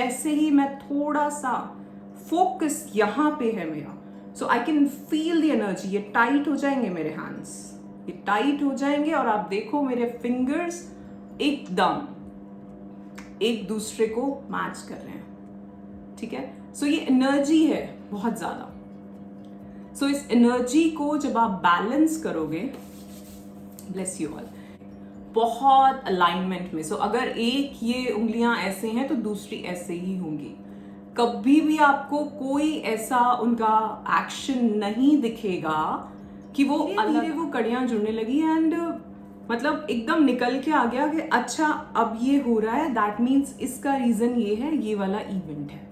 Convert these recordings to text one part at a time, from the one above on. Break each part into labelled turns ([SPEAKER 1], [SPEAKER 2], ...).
[SPEAKER 1] जैसे ही मैं थोड़ा सा फोकस यहाँ पे है मेरा, so I can feel the energy, ये टाइट हो जाएंगे मेरे हैंड्स, ये टाइट हो जाएंगे और आप देखो मेरे फिंगर्स एकदम एक दूसरे को मैच कर रहे हैं, ठीक है। सो ये एनर्जी है बहुत ज्यादा। सो इस एनर्जी को जब आप बैलेंस करोगे, ब्लेस यू ऑल, बहुत अलाइनमेंट में, सो अगर एक ये उंगलियां ऐसे हैं तो दूसरी ऐसे ही होंगी। कभी भी आपको कोई ऐसा उनका एक्शन नहीं दिखेगा कि वो धीरे वो कड़ियां जुड़ने लगी एंड मतलब एकदम निकल के आ गया कि अच्छा अब ये हो रहा है, दैट मीन्स इसका रीजन ये है, ये वाला इवेंट है।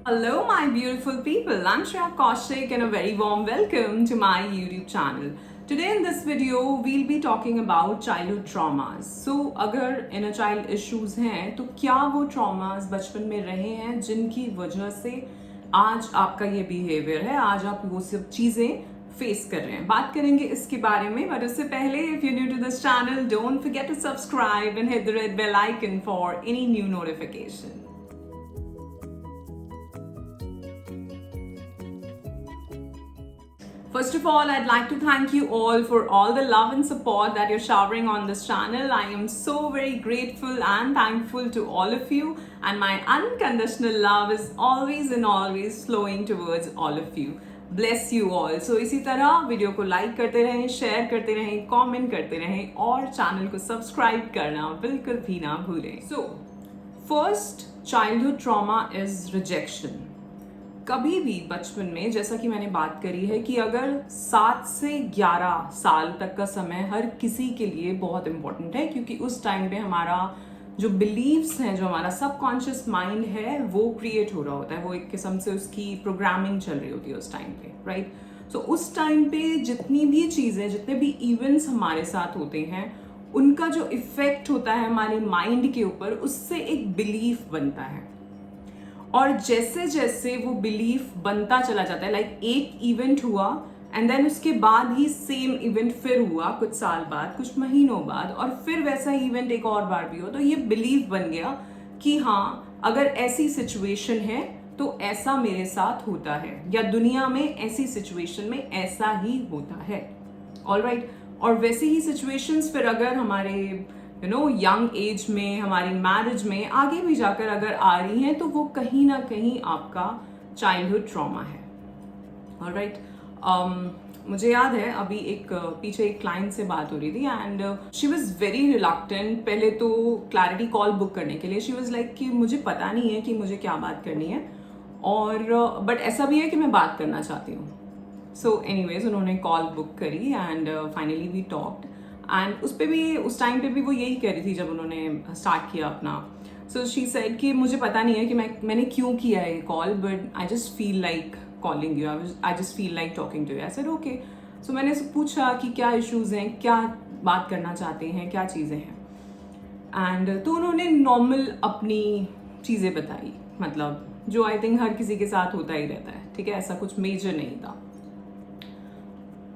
[SPEAKER 1] Hello my beautiful people, I'm Shreya Kaushik and a very warm welcome to my YouTube channel. Today in this video we'll be talking about childhood traumas. So अगर inner child issues हैं तो क्या वो traumas बचपन में रहे हैं जिनकी वजह से आज आपका ये behavior है, आज आप वो सब चीज़ें फेस कर रहे हैं। बात करेंगे इसके बारे में, बट उससे पहले if you're new to this channel, don't forget to subscribe and hit the red bell icon for any new notification. First of all, I'd like to thank you all for all the love and support that you're showering on this channel. I am so very grateful and thankful to all of you, and my unconditional love is always and always flowing towards all of you. Bless you all. So इसी तरह video को like करते रहें, share करते रहें, comment करते रहें और चैनल को सब्सक्राइब करना बिल्कुल भी ना भूलें. So first childhood trauma is rejection. कभी भी बचपन में, जैसा कि मैंने बात करी है कि अगर 7 से 11 साल तक का समय हर किसी के लिए बहुत इम्पोर्टेंट है, क्योंकि उस टाइम पे हमारा जो बिलीव्स हैं, जो हमारा सबकॉन्शियस माइंड है वो क्रिएट हो रहा होता है, वो एक किस्म से उसकी प्रोग्रामिंग चल रही होती है उस टाइम पे, राइट। सो उस टाइम पे जितनी भी चीज़ें, जितने भी इवेंट्स हमारे साथ होते हैं, उनका जो इफेक्ट होता है हमारे माइंड के ऊपर, उससे एक बिलीफ बनता है। और जैसे जैसे वो बिलीफ बनता चला जाता है, लाइक एक इवेंट हुआ एंड देन उसके बाद ही सेम इवेंट फिर हुआ कुछ साल बाद, कुछ महीनों बाद, और फिर वैसा इवेंट एक और बार भी हो, तो ये बिलीफ बन गया कि हाँ, अगर ऐसी सिचुएशन है तो ऐसा मेरे साथ होता है, या दुनिया में ऐसी सिचुएशन में ऐसा ही होता है। ऑलराइट। और वैसे ही सिचुएशंस फिर अगर हमारे यंग एज में, हमारी मैरिज में, आगे भी जाकर अगर आ रही हैं, तो वो कहीं ना कहीं आपका चाइल्डहुड ट्रॉमा है। ऑलराइट। मुझे याद है अभी पीछे एक क्लाइंट से बात हो रही थी and she was very reluctant पहले तो क्लैरिटी कॉल बुक करने के लिए। शी वाज लाइक कि मुझे पता नहीं है कि मुझे क्या बात करनी है, और बट ऐसा भी है कि मैं बात करना चाहती हूँ। सो एनीवेज उन्होंने कॉल बुक करी and finally we talked, and उस टाइम पे भी वो यही कह रही थी जब उन्होंने स्टार्ट किया अपना। सो शी सेड कि मुझे पता नहीं है कि मैंने क्यों किया है call, but I just feel like calling you, I just feel like talking to you. I said okay. So मैंने पूछा कि क्या इश्यूज हैं, क्या बात करना चाहते हैं, क्या चीज़ें हैं, एंड तो उन्होंने नॉर्मल अपनी चीज़ें बताई, मतलब जो आई थिंक हर किसी के साथ होता ही रहता है, ठीक है, ऐसा कुछ मेजर नहीं था।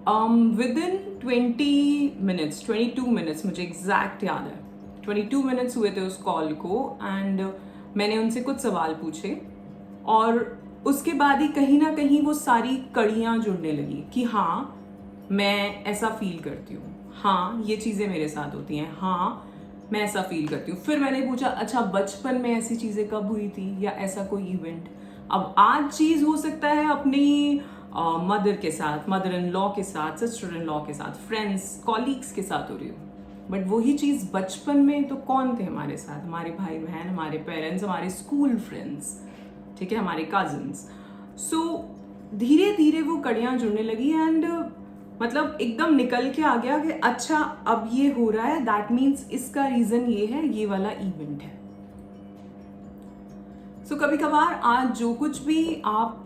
[SPEAKER 1] Within 22 minutes, मुझे एग्जैक्ट याद है, 22 मिनट्स हुए थे उस कॉल को, एंड मैंने उनसे कुछ सवाल पूछे और उसके बाद ही कहीं ना कहीं वो सारी कड़ियाँ जुड़ने लगी कि हाँ, मैं ऐसा फील करती हूँ, हाँ ये चीज़ें मेरे साथ होती हैं, हाँ मैं ऐसा फील करती हूँ। फिर मैंने पूछा, अच्छा बचपन में ऐसी चीज़ें कब हुई थी, या ऐसा कोई इवेंट। अब आज चीज़ हो सकता है अपनी मदर के साथ, मदर इन लॉ के साथ, सिस्टर इन लॉ के साथ, फ्रेंड्स, कॉलीग्स के साथ हो रही हो, बट वही चीज़ बचपन में तो कौन थे हमारे साथ, हमारे भाई बहन, हमारे पेरेंट्स, हमारे स्कूल फ्रेंड्स, ठीक है, हमारे कजिन्स। सो धीरे धीरे वो कड़ियाँ जुड़ने लगी एंड मतलब एकदम निकल के आ गया कि अच्छा अब ये हो रहा है, दैट मीन्स इसका रीज़न ये है, ये वाला इवेंट है। सो कभी कभार आज जो कुछ भी आप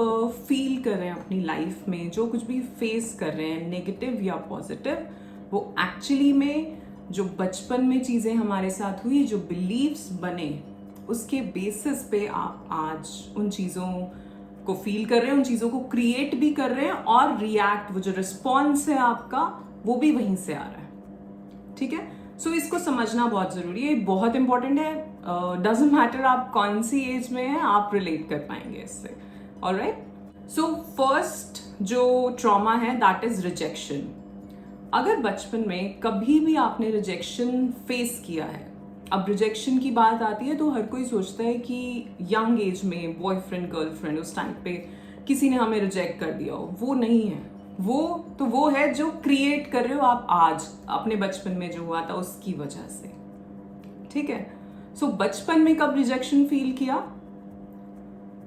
[SPEAKER 1] फील कर रहे हैं अपनी लाइफ में, जो कुछ भी फेस कर रहे हैं, नेगेटिव या पॉजिटिव, वो एक्चुअली में जो बचपन में चीज़ें हमारे साथ हुई, जो बिलीव्स बने, उसके बेसिस पे आप आज उन चीज़ों को फील कर रहे हैं, उन चीज़ों को क्रिएट भी कर रहे हैं, और रिएक्ट, वो जो रिस्पॉन्स है आपका, वो भी वहीं से आ रहा है, ठीक है। सो इसको समझना बहुत ज़रूरी है, बहुत इंपॉर्टेंट है। डजेंट मैटर आप कौन सी एज में हैं, आप रिलेट कर पाएंगे इससे. ऑलराइट. सो फर्स्ट जो ट्रॉमा है दैट इज रिजेक्शन. अगर बचपन में कभी भी आपने रिजेक्शन फेस किया है, अब रिजेक्शन की बात आती है तो हर कोई सोचता है कि यंग एज में बॉयफ्रेंड गर्लफ्रेंड उस टाइम पे किसी ने हमें रिजेक्ट कर दिया हो. वो नहीं है. वो है जो क्रिएट कर रहे हो आप आज अपने बचपन में जो हुआ था उसकी वजह से. ठीक है. सो बचपन में कब रिजेक्शन फील किया?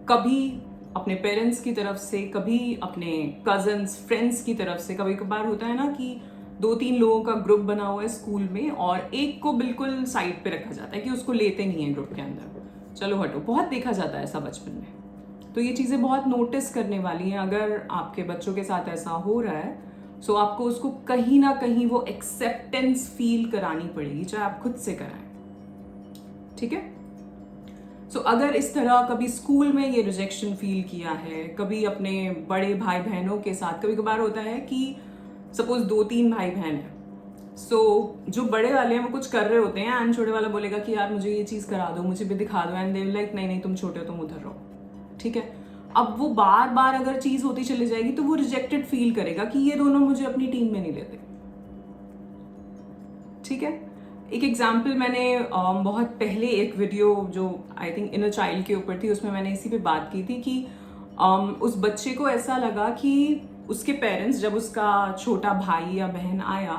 [SPEAKER 1] कभी अपने पेरेंट्स की तरफ से, कभी अपने कजन्स फ्रेंड्स की तरफ से. कभी कभार होता है ना कि 2-3 लोगों का ग्रुप बना हुआ है स्कूल में और एक को बिल्कुल साइड पे रखा जाता है कि उसको लेते नहीं है ग्रुप के अंदर. चलो हटो. बहुत देखा जाता है ऐसा बचपन में. तो ये चीज़ें बहुत नोटिस करने वाली हैं. अगर आपके बच्चों के साथ ऐसा हो रहा है सो आपको उसको कहीं ना कहीं वो एक्सेप्टेंस फील करानी पड़ेगी, चाहे आप खुद से कराएं. ठीक है. सो अगर इस तरह कभी स्कूल में ये रिजेक्शन फील किया है, कभी अपने बड़े भाई बहनों के साथ, कभी कभार होता है कि सपोज 2-3 भाई बहन है. सो जो बड़े वाले हैं वो कुछ कर रहे होते हैं एंड छोटे वाला बोलेगा कि यार मुझे ये चीज़ करा दो, मुझे भी दिखा दो. एंड दे लाइक नहीं नहीं तुम छोटे हो, तुम उधर रहो. ठीक है. अब वो बार बार अगर चीज़ होती चली जाएगी तो वो रिजेक्टेड फील करेगा कि ये दोनों मुझे अपनी टीम में नहीं लेते. ठीक है. एक एग्जाम्पल मैंने बहुत पहले एक वीडियो जो आई थिंक इनर चाइल्ड के ऊपर थी उसमें मैंने इसी पे बात की थी कि उस बच्चे को ऐसा लगा कि उसके पेरेंट्स जब उसका छोटा भाई या बहन आया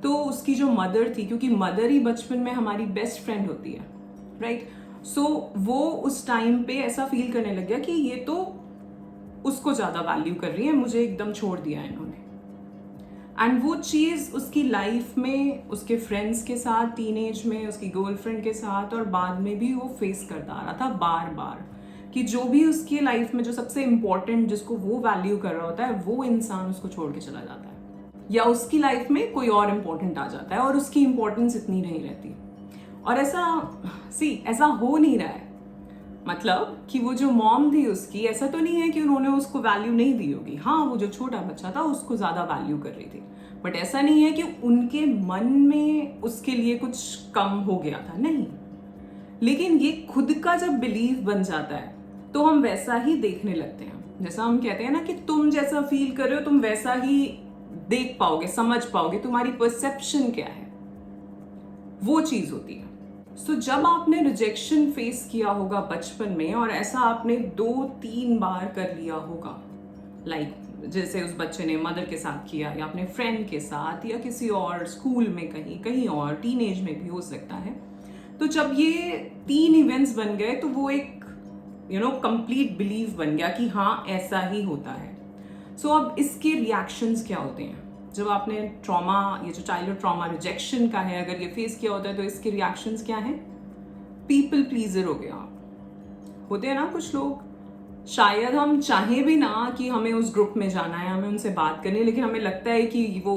[SPEAKER 1] तो उसकी जो मदर थी, क्योंकि मदर ही बचपन में हमारी बेस्ट फ्रेंड होती है, राइट. सो वो उस टाइम पे ऐसा फील करने लग गया कि ये तो उसको ज़्यादा वैल्यू कर रही है, मुझे एकदम छोड़ दिया इन्होंने. एंड वो चीज़ उसकी लाइफ में उसके फ्रेंड्स के साथ, टीनेज में उसकी गर्लफ्रेंड के साथ और बाद में भी वो फेस करता आ रहा था बार बार कि जो भी उसकी लाइफ में जो सबसे इम्पोर्टेंट जिसको वो वैल्यू कर रहा होता है वो इंसान उसको छोड़ के चला जाता है, या उसकी लाइफ में कोई और इम्पोर्टेंट आ जाता है और उसकी इम्पोर्टेंस इतनी नहीं रहती. और ऐसा हो नहीं रहा है. मतलब कि वो जो मॉम थी उसकी, ऐसा तो नहीं है कि उन्होंने उसको वैल्यू नहीं दी होगी. हाँ, वो जो छोटा बच्चा था उसको ज़्यादा वैल्यू कर रही थी, बट ऐसा नहीं है कि उनके मन में उसके लिए कुछ कम हो गया था, नहीं. लेकिन ये खुद का जब बिलीफ बन जाता है तो हम वैसा ही देखने लगते हैं. जैसा हम कहते हैं ना कि तुम जैसा फील कर रहे हो तुम वैसा ही देख पाओगे, समझ पाओगे, तुम्हारी परसेप्शन क्या है, वो चीज़ होती है. सो जब आपने रिजेक्शन फेस किया होगा बचपन में और ऐसा आपने 2-3 बार कर लिया होगा, लाइक जैसे उस बच्चे ने मदर के साथ किया या अपने फ्रेंड के साथ या किसी और स्कूल में कहीं और टीनेज में भी हो सकता है. तो जब ये 3 इवेंट्स बन गए तो वो एक कंप्लीट बिलीव बन गया कि हाँ ऐसा ही होता है. सो अब इसके रिएक्शंस क्या होते हैं जब आपने ट्रॉमा, ये जो चाइल्डहुड ट्रॉमा रिजेक्शन का है, अगर ये फेस किया होता है तो इसके रिएक्शंस क्या हैं? पीपल प्लीजर हो गया. होते हैं ना कुछ लोग, शायद हम चाहें भी ना कि हमें उस ग्रुप में जाना है, हमें उनसे बात करनी है, लेकिन हमें लगता है कि वो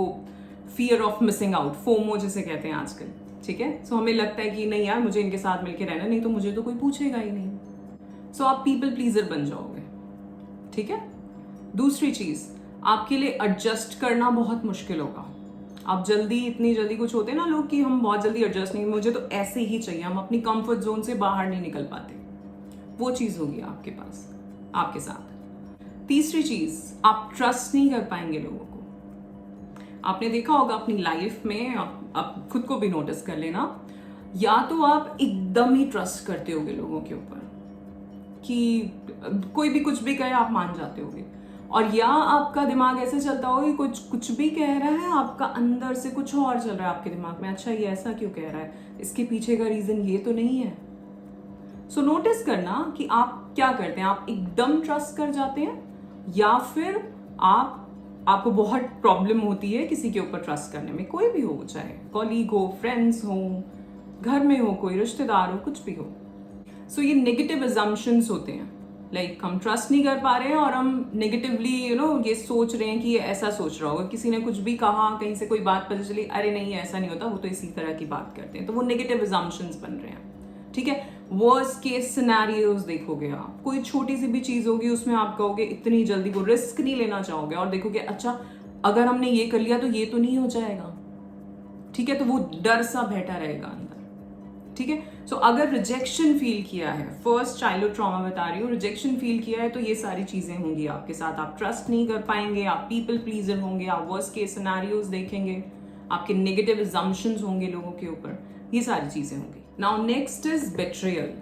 [SPEAKER 1] fear of missing out, FOMO जिसे कहते हैं आजकल. ठीक है. सो हमें लगता है कि नहीं यार मुझे इनके साथ मिलके रहना, नहीं तो मुझे तो कोई पूछेगा ही नहीं. सो आप पीपल प्लीजर बन जाओगे. ठीक है. दूसरी चीज, आपके लिए एडजस्ट करना बहुत मुश्किल होगा. आप इतनी जल्दी कुछ होते हैं ना लोग कि हम बहुत जल्दी एडजस्ट नहीं, मुझे तो ऐसे ही चाहिए, हम अपनी कंफर्ट जोन से बाहर नहीं निकल पाते. वो चीज होगी आपके साथ. तीसरी चीज, आप ट्रस्ट नहीं कर पाएंगे लोगों को. आपने देखा होगा अपनी लाइफ में, आप खुद को भी नोटिस कर लेना, या तो आप एकदम ही ट्रस्ट करते होगे लोगों के ऊपर कि कोई भी कुछ भी कहे आप मान जाते होगे, और या आपका दिमाग ऐसे चलता होगा कि कुछ भी कह रहा है, आपका अंदर से कुछ और चल रहा है आपके दिमाग में. अच्छा ये ऐसा क्यों कह रहा है, इसके पीछे का रीजन ये तो नहीं है. सो नोटिस करना कि आप क्या करते हैं. आप एकदम ट्रस्ट कर जाते हैं या फिर आपको बहुत प्रॉब्लम होती है किसी के ऊपर ट्रस्ट करने में, कोई भी हो, चाहे कॉलीग हो, फ्रेंड्स हो, घर में हो, कोई रिश्तेदार हो, कुछ भी हो. सो ये नेगेटिव अजम्पशंस होते हैं. लाइक हम ट्रस्ट नहीं कर पा रहे हैं और हम नेगेटिवली ये सोच रहे हैं कि ये ऐसा सोच रहा होगा, किसी ने कुछ भी कहा, कहीं से कोई बात पता चली, अरे नहीं ऐसा नहीं होता, वो तो इसी तरह की बात करते हैं, तो वो नेगेटिव अजम्पशंस बन रहे हैं. ठीक है. वर्स्ट केस सिनेरियोज देखोगे आप, कोई छोटी सी भी चीज होगी उसमें आप कहोगे इतनी जल्दी, वो रिस्क नहीं लेना चाहोगे और देखोगे अच्छा अगर हमने ये कर लिया तो ये तो नहीं हो जाएगा. ठीक है. तो वो डर सा बैठा रहेगा अंदर. ठीक है. सो अगर रिजेक्शन फील किया है, फर्स्ट चाइल्डहुड ट्रॉमा बता रही हूँ, रिजेक्शन फील किया है तो ये सारी चीजें होंगी आपके साथ। आप ट्रस्ट नहीं कर पाएंगे, आप पीपल प्लीजर होंगे, आप वर्स्ट केस सिनेरियोज देखेंगे, आपके नेगेटिव अजम्पशंस होंगे लोगों के ऊपर, ये सारी चीजें होंगी। Now next is betrayal.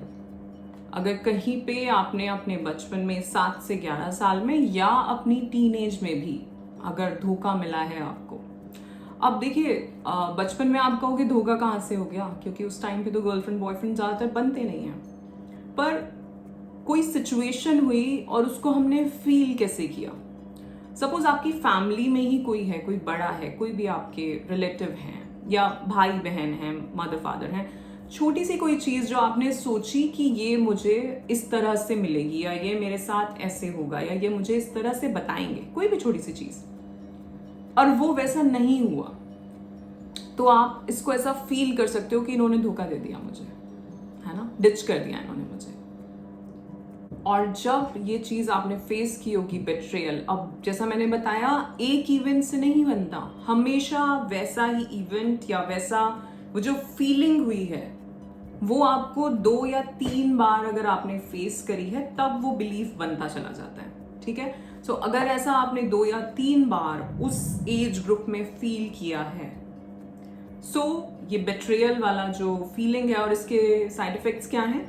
[SPEAKER 1] अगर कहीं पे आपने अपने बचपन में 7 से 11 साल में या अपनी टीनेज में भी अगर धोखा मिला है आपको, अब देखिए बचपन में आप कहोगे धोखा कहाँ से हो गया, क्योंकि उस टाइम पे तो गर्लफ्रेंड बॉयफ्रेंड ज़्यादातर बनते नहीं हैं, पर कोई सिचुएशन हुई और उसको हमने फील कैसे किया। सपोज आपकी फैमिली में ही कोई है, कोई बड़ा है, कोई भी आपके रिलेटिव हैं या भाई बहन हैं, मदर फादर हैं, छोटी सी कोई चीज़ जो आपने सोची कि ये मुझे इस तरह से मिलेगी या ये मेरे साथ ऐसे होगा या ये मुझे इस तरह से बताएंगे, कोई भी छोटी सी चीज़, और वो वैसा नहीं हुआ, तो आप इसको ऐसा फील कर सकते हो कि इन्होंने धोखा दे दिया मुझे, है ना, डिच कर दिया इन्होंने मुझे। और जब ये चीज़ आपने फेस की होगी बेट्रियल, अब जैसा मैंने बताया एक इवेंट से नहीं बनता, हमेशा वैसा ही इवेंट या वैसा वो जो फीलिंग हुई है वो आपको 2 या 3 बार अगर आपने फेस करी है तब वो बिलीफ बनता चला जाता है, ठीक है। सो अगर ऐसा आपने 2 या 3 बार उस एज ग्रुप में फील किया है, सो ये बेट्रियल वाला जो फीलिंग है और इसके साइड इफेक्ट्स क्या हैं,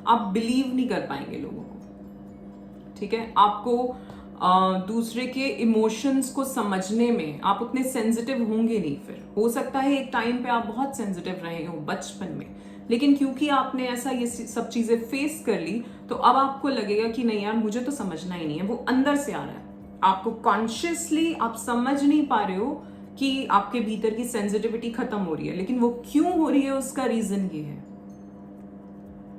[SPEAKER 1] आप बिलीव नहीं कर पाएंगे लोगों को, ठीक है। आपको दूसरे के इमोशंस को समझने में आप उतने सेंसिटिव होंगे नहीं। फिर हो सकता है एक टाइम पे आप बहुत सेंसिटिव रहे हो बचपन में, लेकिन क्योंकि आपने ऐसा ये सब चीजें फेस कर ली तो अब आपको लगेगा कि नहीं यार मुझे तो समझना ही नहीं है, वो अंदर से आ रहा है, आपको कॉन्शियसली आप समझ नहीं पा रहे हो कि आपके भीतर की सेंसिटिविटी खत्म हो रही है, लेकिन वो क्यों हो रही है उसका रीजन ये है,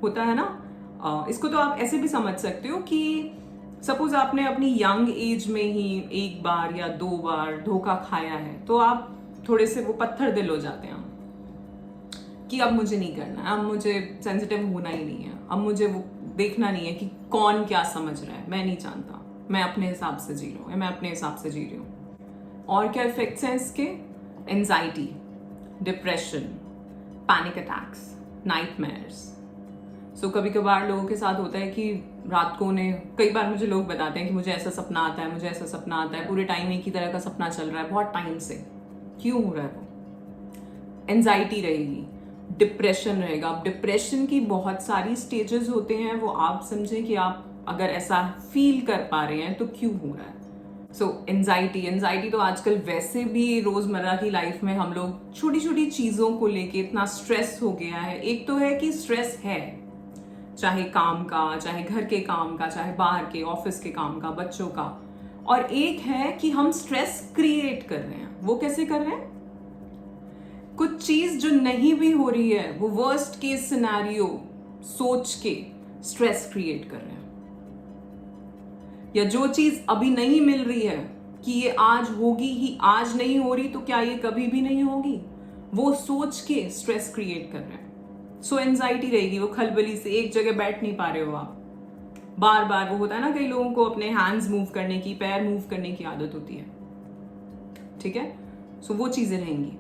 [SPEAKER 1] होता है ना। इसको तो आप ऐसे भी समझ सकते हो कि सपोज आपने अपनी यंग एज में ही 1 बार या 2 बार धोखा खाया है, तो आप थोड़े से वो पत्थर दिल हो जाते हैं कि अब मुझे नहीं करना है, अब मुझे सेंसिटिव होना ही नहीं है, अब मुझे वो देखना नहीं है कि कौन क्या समझ रहा है, मैं नहीं जानता, मैं अपने हिसाब से जी रहा हूँ, मैं अपने हिसाब से जी रही हूँ। और क्या इफेक्ट्स हैं इसके, anxiety, depression, panic attacks, nightmares. So कभी कभार लोगों के साथ होता है कि रात को उन्हें, कई बार मुझे लोग बताते हैं कि मुझे ऐसा सपना आता है, मुझे ऐसा सपना आता है, पूरे टाइम एक ही तरह का सपना चल रहा है बहुत टाइम से, क्यों हो रहा है वो। एंजाइटी रहेगी, डिप्रेशन रहेगा। अब डिप्रेशन की बहुत सारी स्टेजेस होते हैं, वो आप समझें कि आप अगर ऐसा फील कर पा रहे हैं तो क्यों हो रहा है। सो एंजाइटी तो आजकल वैसे भी रोजमर्रा की लाइफ में हम लोग छोटी छोटी चीजों को लेके इतना स्ट्रेस हो गया है। एक तो है कि स्ट्रेस है, चाहे काम का, चाहे घर के काम का, चाहे बाहर के ऑफिस के काम का, बच्चों का, और एक है कि हम स्ट्रेस क्रिएट कर रहे हैं। वो कैसे कर रहे हैं, कुछ चीज जो नहीं भी हो रही है वो वर्स्ट केस सिनेरियो सोच के स्ट्रेस क्रिएट कर रहे हैं, या जो चीज अभी नहीं मिल रही है कि ये आज होगी ही, आज नहीं हो रही तो क्या ये कभी भी नहीं होगी, वो सोच के स्ट्रेस क्रिएट कर रहे हैं। सो एंजाइटी रहेगी, वो खलबली से एक जगह बैठ नहीं पा रहे हो आप, बार बार वो होता है ना, कई लोगों को अपने हैंड्स मूव करने की, पैर मूव करने की आदत होती है, ठीक है। सो वो चीजें रहेंगी।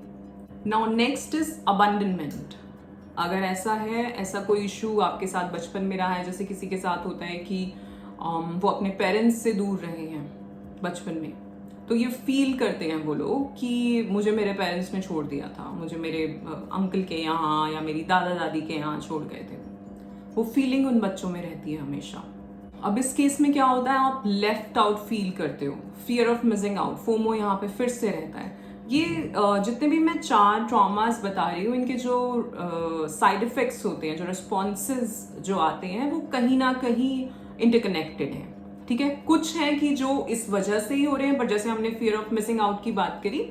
[SPEAKER 1] Now next is abandonment. अगर ऐसा है, ऐसा कोई इशू आपके साथ बचपन में रहा है, जैसे किसी के साथ होता है कि वो अपने पेरेंट्स से दूर रहे हैं बचपन में, तो ये फील करते हैं वो लोग कि मुझे मेरे पेरेंट्स ने छोड़ दिया था, मुझे मेरे अंकल के यहाँ या मेरी दादा दादी के यहाँ छोड़ गए थे। वो फीलिंग उन बच्चों में रहती है हमेशा। अब इस केस में क्या होता है, आप लेफ्ट आउट फील करते हो, fear of missing out, FOMO यहाँ पे फिर से रहता है। ये जितने भी मैं 4 ट्रॉमास बता रही हूँ, इनके जो साइड इफेक्ट्स होते हैं, जो रिस्पॉन्सेज जो आते हैं, वो कहीं ना कहीं इंटरकनेक्टेड हैं, ठीक है। कुछ है कि जो इस वजह से ही हो रहे हैं, बट जैसे हमने फियर ऑफ मिसिंग आउट की बात करी,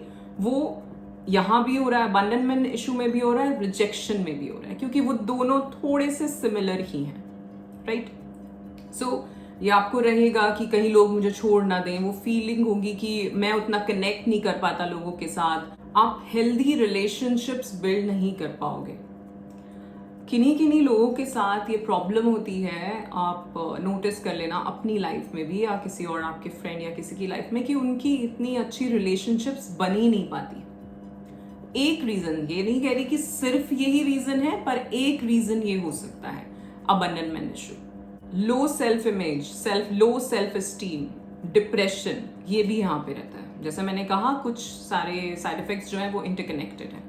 [SPEAKER 1] वो यहाँ भी हो रहा है, अबंडनमेंट इशू में भी हो रहा है, रिजेक्शन में भी हो रहा है, क्योंकि वो दोनों थोड़े से सिमिलर ही हैं, राइट। सो ये आपको रहेगा कि कहीं लोग मुझे छोड़ ना दें, वो फीलिंग होगी कि मैं उतना कनेक्ट नहीं कर पाता लोगों के साथ, आप हेल्दी रिलेशनशिप्स बिल्ड नहीं कर पाओगे। किन्हीं किन्हीं लोगों के साथ ये प्रॉब्लम होती है, आप नोटिस कर लेना अपनी लाइफ में भी या किसी और आपके फ्रेंड या किसी की लाइफ में, कि उनकी इतनी अच्छी रिलेशनशिप्स बन ही नहीं पाती। एक रीजन, ये नहीं कह रही कि सिर्फ यही रीजन है, पर एक रीजन ये हो सकता है abandonment issue, low self image, low self esteem, depression, ये भी यहाँ पे रहता है। जैसे मैंने कहा कुछ सारे साइड इफेक्ट्स जो है वो इंटरकनेक्टेड है।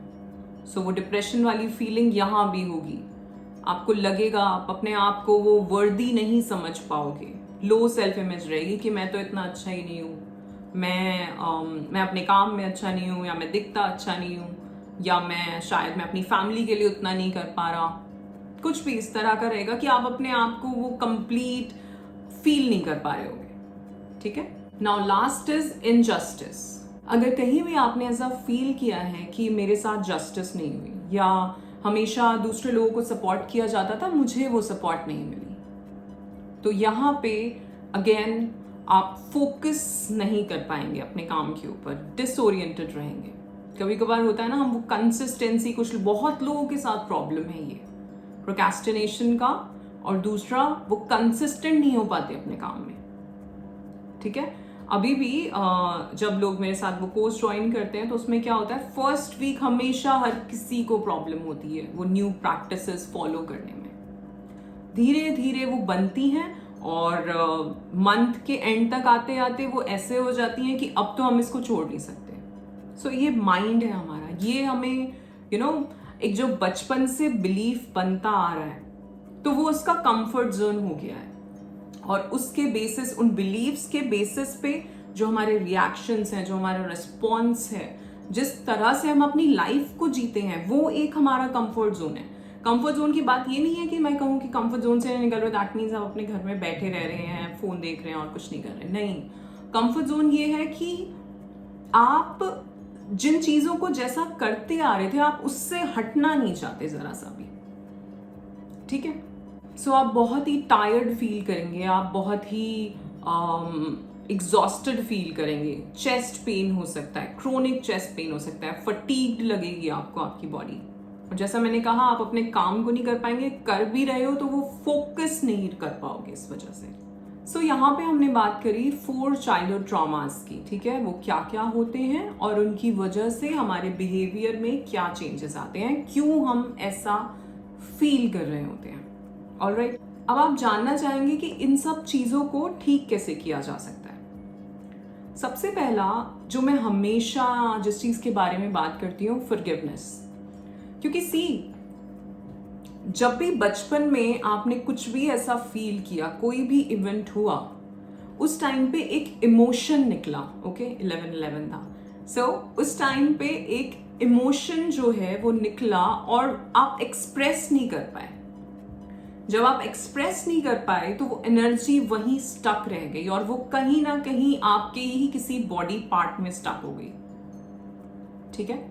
[SPEAKER 1] सो वो डिप्रेशन वाली फीलिंग यहाँ भी होगी, आपको लगेगा आप अपने आप को वो वर्दी नहीं समझ पाओगे, लो सेल्फ इमेज रहेगी कि मैं तो इतना अच्छा ही नहीं हूँ, मैं अपने काम में अच्छा नहीं हूँ, या मैं दिखता अच्छा नहीं हूँ, या मैं अपनी फैमिली के लिए उतना नहीं कर पा रहा, कुछ भी इस तरह का रहेगा कि आप अपने आप को वो कंप्लीट फील नहीं कर पा रहे होगे। ठीक है, नाउ लास्ट इज इनजस्टिस। अगर कहीं भी आपने ऐसा फील किया है कि मेरे साथ जस्टिस नहीं हुई, या हमेशा दूसरे लोगों को सपोर्ट किया जाता था, मुझे वो सपोर्ट नहीं मिली, तो यहाँ पे अगेन आप फोकस नहीं कर पाएंगे अपने काम के ऊपर, डिसओरिएंटेड रहेंगे। कभी कभार होता है ना, हम वो कंसिस्टेंसी, कुछ बहुत लोगों के साथ प्रॉब्लम है ये प्रोक्रेस्टिनेशन का, और दूसरा वो कंसिस्टेंट नहीं हो पाते अपने काम में। ठीक है, अभी भी जब लोग मेरे साथ वो कोर्स ज्वाइन करते हैं तो उसमें क्या होता है, फर्स्ट वीक हमेशा हर किसी को प्रॉब्लम होती है वो न्यू प्रैक्टिसेस फॉलो करने में। धीरे धीरे वो बनती हैं और मंथ के एंड तक आते आते वो ऐसे हो जाती हैं कि अब तो हम इसको छोड़ नहीं सकते। सो ये माइंड है हमारा, ये हमें एक जो बचपन से बिलीफ बनता आ रहा है, तो वो उसका कंफर्ट जोन हो गया है, और उसके बेसिस, उन बिलीव्स के बेसिस पे जो हमारे रिएक्शंस हैं, जो हमारा रिस्पॉन्स है, जिस तरह से हम अपनी लाइफ को जीते हैं, वो एक हमारा कंफर्ट जोन है। कंफर्ट जोन की बात ये नहीं है कि मैं कहूँ कि कंफर्ट जोन से निकल रहे दैट मीन्स आप अपने घर में बैठे रह रहे हैं, फोन देख रहे हैं और कुछ नहीं कर रहे, नहीं। कंफर्ट जोन ये है कि आप जिन चीजों को जैसा करते आ रहे थे, आप उससे हटना नहीं चाहते जरा सा भी। ठीक है, सो आप बहुत ही टायर्ड फील करेंगे, आप बहुत ही एग्जॉस्टेड फील करेंगे, चेस्ट पेन हो सकता है, क्रोनिक चेस्ट पेन हो सकता है, फटीग्ड लगेगी आपको आपकी बॉडी, और जैसा मैंने कहा आप अपने काम को नहीं कर पाएंगे, कर भी रहे हो तो वो फोकस नहीं कर पाओगे इस वजह से। सो यहाँ पे हमने बात करी 4 चाइल्डहुड ट्रॉमास की। ठीक है, वो क्या क्या होते हैं और उनकी वजह से हमारे बिहेवियर में क्या चेंजेस आते हैं, क्यों हम ऐसा फील कर रहे होते हैं। ऑलराइट, अब आप जानना चाहेंगे कि इन सब चीजों को ठीक कैसे किया जा सकता है। सबसे पहला जो मैं हमेशा जिस चीज के बारे में बात करती हूँ, फॉरगिवनेस। क्योंकि जब भी बचपन में आपने कुछ भी ऐसा फील किया, कोई भी इवेंट हुआ, उस टाइम पे एक इमोशन निकला। ओके, 11/11 था, सो उस टाइम पे एक इमोशन जो है वो निकला और आप एक्सप्रेस नहीं कर पाए। जब आप एक्सप्रेस नहीं कर पाए तो वो एनर्जी वहीं स्टक रह गई, और वो कहीं ना कहीं आपके ही किसी बॉडी पार्ट में स्टक हो गई। ठीक है,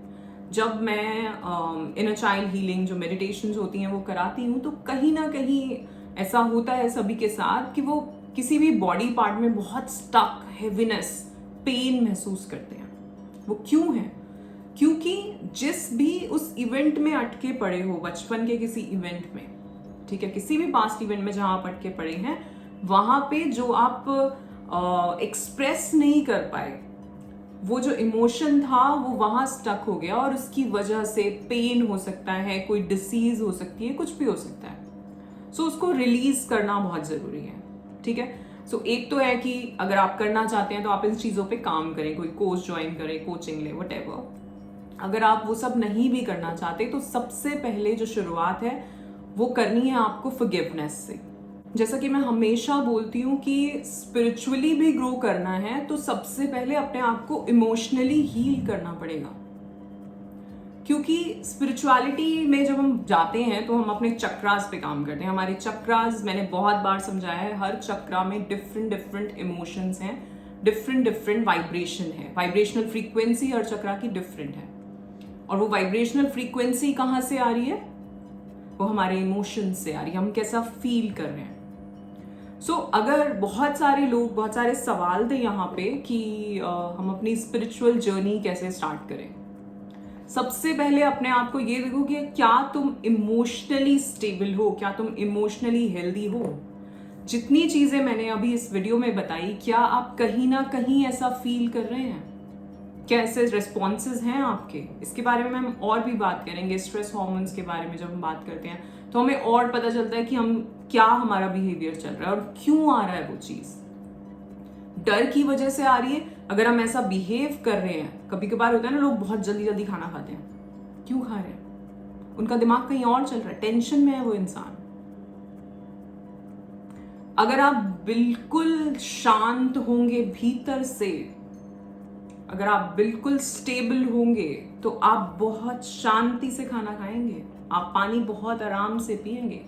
[SPEAKER 1] जब मैं इनर चाइल्ड हीलिंग जो मेडिटेशंस होती हैं वो कराती हूँ, तो कहीं ना कहीं ऐसा होता है सभी के साथ कि वो किसी भी बॉडी पार्ट में बहुत स्टक, हेवीनेस, पेन महसूस करते हैं। वो क्यों है? क्योंकि जिस भी उस इवेंट में अटके पड़े हो, बचपन के किसी इवेंट में, ठीक है, किसी भी पास्ट इवेंट में जहां आप अटके पड़े हैं, वहां पे जो आप एक्सप्रेस नहीं कर पाए, वो जो इमोशन था वो वहां स्टक हो गया, और उसकी वजह से पेन हो सकता है, कोई डिसीज हो सकती है, कुछ भी हो सकता है। सो उसको रिलीज करना बहुत जरूरी है। ठीक है, सो एक तो है कि अगर आप करना चाहते हैं तो आप इन चीजों पे काम करें, कोई कोर्स ज्वाइन करें, कोचिंग ले, व्हाटएवर। अगर आप वो सब नहीं भी करना चाहते तो सबसे पहले जो शुरुआत है वो करनी है आपको फॉरगिवनेस से। जैसा कि मैं हमेशा बोलती हूँ कि स्पिरिचुअली भी ग्रो करना है तो सबसे पहले अपने आप को इमोशनली हील करना पड़ेगा। क्योंकि स्पिरिचुअलिटी में जब हम जाते हैं तो हम अपने चक्रास पे काम करते हैं। हमारे चक्रास, मैंने बहुत बार समझाया है, हर चक्रा में डिफरेंट इमोशंस हैं, डिफरेंट वाइब्रेशन है, वाइब्रेशनल फ्रीक्वेंसी हर चक्रा की डिफरेंट है। और वो वाइब्रेशनल फ्रीक्वेंसी कहाँ से आ रही है? वो हमारे इमोशन से आ रही है, हम कैसा फील कर रहे हैं। सो अगर बहुत सारे लोग, बहुत सारे सवाल थे यहाँ पे कि हम अपनी स्पिरिचुअल जर्नी कैसे स्टार्ट करें। सबसे पहले अपने आप को ये देखो कि क्या तुम इमोशनली स्टेबल हो, क्या तुम इमोशनली हेल्दी हो। जितनी चीजें मैंने अभी इस वीडियो में बताई, क्या आप कहीं ना कहीं ऐसा फील कर रहे हैं? कैसे रिस्पॉन्सेज हैं आपके, इसके बारे में हम और भी बात करेंगे। स्ट्रेस हार्मोन्स के बारे में जब हम बात करते हैं तो हमें और पता चलता है कि हम क्या हमारा बिहेवियर चल रहा है और क्यों आ रहा है वो चीज़। डर की वजह से आ रही है। अगर हम ऐसा बिहेव कर रहे हैं, कभी कभार होता है ना, लोग बहुत जल्दी जल्दी खाना खाते हैं, क्यों खा रहे हैं? उनका दिमाग कहीं और चल रहा है, टेंशन में है वो इंसान। अगर आप बिल्कुल शांत होंगे भीतर से, अगर आप बिल्कुल स्टेबल होंगे, तो आप बहुत शांति से खाना खाएंगे, आप पानी बहुत आराम से पिएंगे।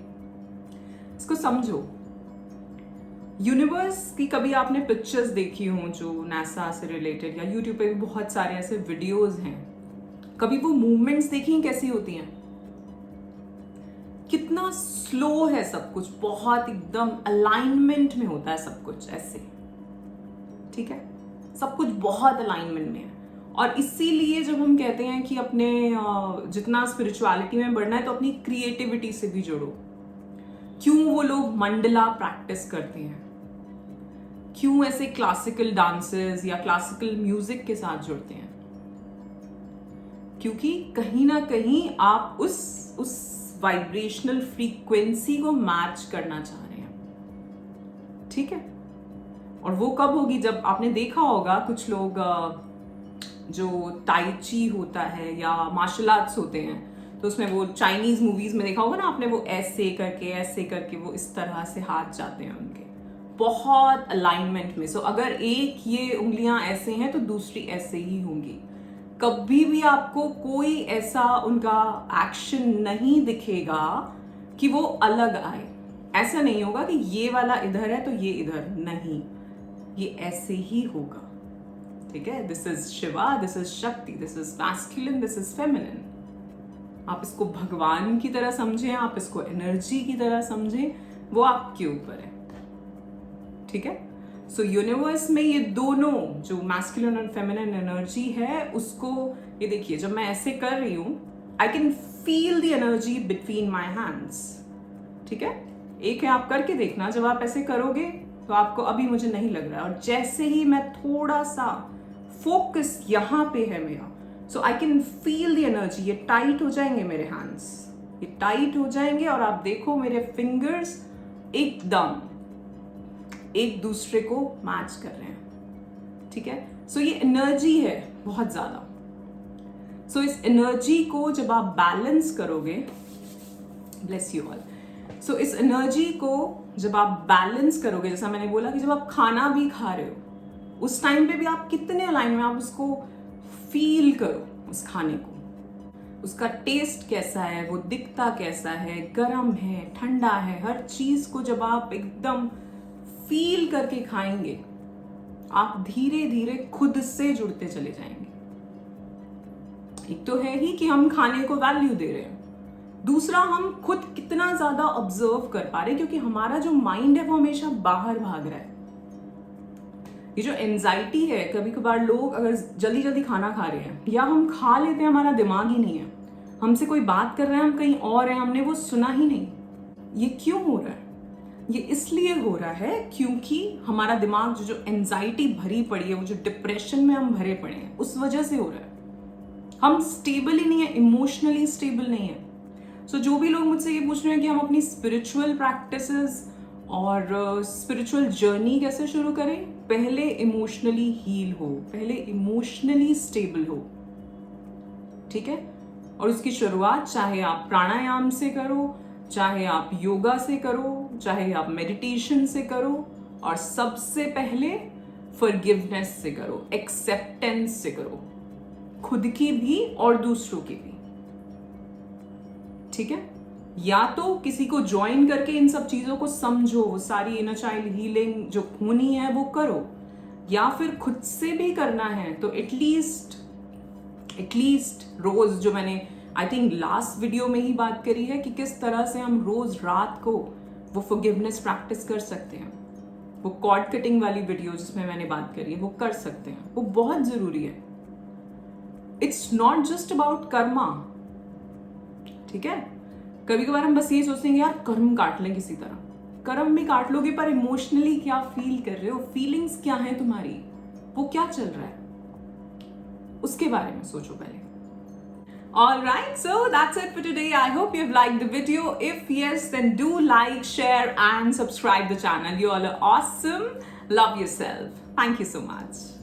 [SPEAKER 1] इसको समझो। यूनिवर्स की कभी आपने पिक्चर्स देखी हो जो नासा से रिलेटेड, या यूट्यूब पे भी बहुत सारे ऐसे वीडियोस हैं, कभी वो मूवमेंट्स देखी हैं कैसी होती हैं? कितना स्लो है सब कुछ, बहुत एकदम अलाइनमेंट में होता है सब कुछ ऐसे, ठीक है, सब कुछ बहुत अलाइनमेंट में है। और इसीलिए जब हम कहते हैं कि अपने जितना स्पिरिचुअलिटी में बढ़ना है तो अपनी क्रिएटिविटी से भी जुड़ो। क्यों वो लोग मंडला प्रैक्टिस करते हैं, क्यों ऐसे क्लासिकल डांसेस या क्लासिकल म्यूजिक के साथ जुड़ते हैं? क्योंकि कहीं ना कहीं आप उस वाइब्रेशनल फ्रीक्वेंसी को मैच करना चाह रहे हैं, ठीक है। और वो कब होगी? जब आपने देखा होगा कुछ लोग जो टाई ची होता है या मार्शल आर्ट्स होते हैं, तो उसमें वो चाइनीज मूवीज में देखा होगा ना आपने, वो ऐसे करके वो इस तरह से हाथ जाते हैं उनके, बहुत अलाइनमेंट में। सो अगर एक ये उंगलियां ऐसे हैं तो दूसरी ऐसे ही होंगी। कभी भी आपको कोई ऐसा उनका एक्शन नहीं दिखेगा कि वो अलग आए। ऐसा नहीं होगा कि ये वाला इधर है तो ये इधर, नहीं, ये ऐसे ही होगा, ठीक है। This is Shiva, this is Shakti, this is masculine, this is feminine. आप इसको भगवान की तरह समझें, आप इसको एनर्जी की तरह समझें, वो आपके ऊपर है, ठीक है। सो यूनिवर्स में ये दोनों जो मैस्कुलिन और फेमिनिन एनर्जी है, उसको ये देखिए, जब मैं ऐसे कर रही हूं, आई can feel the energy between my hands, ठीक है। एक है, आप करके देखना, जब आप ऐसे करोगे तो आपको अभी मुझे नहीं लग रहा है, और जैसे ही मैं थोड़ा सा फोकस यहां पे है मेरा, so I can feel the energy. ये टाइट हो जाएंगे मेरे हैंड्स, ये टाइट हो जाएंगे, और आप देखो मेरे फिंगर्स एकदम एक दूसरे को मैच कर रहे हैं, ठीक है। सो ये एनर्जी है बहुत ज्यादा। सो इस एनर्जी को जब आप बैलेंस करोगे, ब्लेस यू ऑल, सो इस एनर्जी को जब आप बैलेंस करोगे, जैसा मैंने बोला कि जब आप खाना भी खा रहे हो, उस टाइम पे भी आप कितने अलाइन में, आप उसको फील करो, उस खाने को, उसका टेस्ट कैसा है, वो दिखता कैसा है, गर्म है, ठंडा है, हर चीज को जब आप एकदम फील करके खाएंगे, आप धीरे धीरे खुद से जुड़ते चले जाएंगे। एक तो है ही कि हम खाने को वैल्यू दे रहे हैं, दूसरा हम खुद कितना ज्यादा ऑब्जर्व कर पा रहे हैं, क्योंकि हमारा जो माइंड है वो हमेशा बाहर भाग रहा है। ये जो एंजाइटी है, कभी कभार लोग अगर जल्दी जल्दी खाना खा रहे हैं, या हम खा लेते हैं, हमारा दिमाग ही नहीं है, हमसे कोई बात कर रहा है, हम कहीं और हैं, हमने वो सुना ही नहीं। ये क्यों हो रहा है? ये इसलिए हो रहा है क्योंकि हमारा दिमाग जो एंजाइटी भरी पड़ी है, वो जो डिप्रेशन में हम भरे पड़े हैं, उस वजह से हो रहा है। हम स्टेबल ही नहीं है, इमोशनली स्टेबल नहीं है। सो जो भी लोग मुझसे ये पूछ रहे हैं कि हम अपनी स्पिरिचुअल प्रैक्टिसेस और स्पिरिचुअल जर्नी कैसे शुरू करें, पहले इमोशनली हील हो, पहले इमोशनली स्टेबल हो, ठीक है। और उसकी शुरुआत चाहे आप प्राणायाम से करो, चाहे आप योगा से करो, चाहे आप मेडिटेशन से करो, और सबसे पहले फॉरगिवनेस से करो, एक्सेप्टेंस से करो, खुद की भी और दूसरों की भी, ठीक है। या तो किसी को ज्वाइन करके इन सब चीजों को समझो, सारी इनर चाइल्ड हीलिंग जो होनी है वो करो, या फिर खुद से भी करना है तो एटलीस्ट रोज, जो मैंने आई थिंक लास्ट वीडियो में ही बात करी है कि किस तरह से हम रोज रात को वो फॉरगिवनेस प्रैक्टिस कर सकते हैं। वो कॉर्ड कटिंग वाली वीडियो जिसमें मैंने बात करी है, वो कर सकते हैं, वो बहुत जरूरी है। It's not just about Karma, ठीक है। कभी कभार हम बस ये सोचते हैं यार कर्म काट लें किसी तरह, कर्म भी काट लोगे, पर इमोशनली क्या फील कर रहे हो, फीलिंग्स क्या है तुम्हारी, वो क्या चल रहा है, उसके बारे में सोचो पहले. Alright, so that's it for today. I hope you've liked the video. If yes, then do like, share and subscribe the channel. You all are awesome. Love yourself. Thank you so much.